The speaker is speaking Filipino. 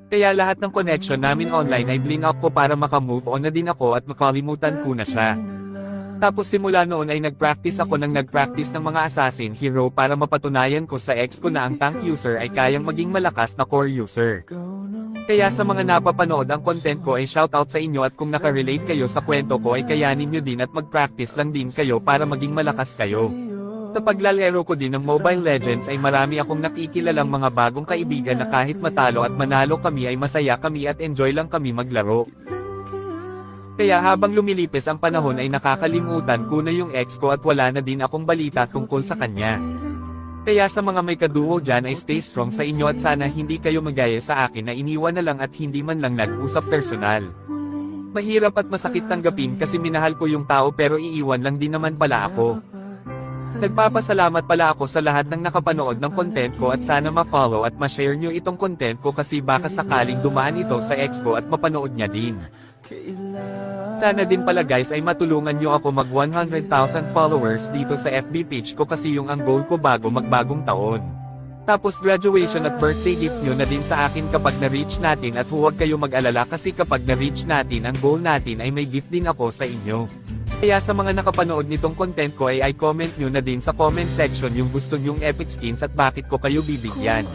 Kaya lahat ng connection namin online ay blinak ko para makamove on na din ako at makalimutan ko na siya. Tapos simula noon ay nagpractice ako ng mga assassin hero para mapatunayan ko sa ex ko na ang tank user ay kayang maging malakas na core user. Kaya sa mga napapanood ang content ko ay shoutout sa inyo at kung nakarelate kayo sa kwento ko ay kayanin nyo din at magpractice lang din kayo para maging malakas kayo. Sa paglalaro ko din ng Mobile Legends ay marami akong nakikilalang mga bagong kaibigan na kahit matalo at manalo kami ay masaya kami at enjoy lang kami maglaro. Kaya habang lumilipis ang panahon ay nakakalimutan ko na yung ex ko at wala na din akong balita tungkol sa kanya. Kaya sa mga may kaduo dyan ay stay strong sa inyo at sana hindi kayo magaya sa akin na iniwan na lang at hindi man lang nag-usap personal. Mahirap at masakit tanggapin kasi minahal ko yung tao pero iiwan lang din naman pala ako. Nagpapasalamat pala ako sa lahat ng nakapanood ng content ko at sana ma-follow at ma-share nyo itong content ko kasi baka sakaling dumaan ito sa ex ko at mapanood niya din. Sana din pala guys ay matulungan nyo ako mag 100,000 followers dito sa FB page ko kasi yung ang goal ko bago magbagong taon. Tapos graduation at birthday gift nyo na din sa akin kapag na-reach natin at huwag kayo mag-alala kasi kapag na-reach natin ang goal natin ay may gift din ako sa inyo. Kaya sa mga nakapanood nitong content ko ay comment nyo na din sa comment section yung gusto nyong epic skins at bakit ko kayo bibigyan.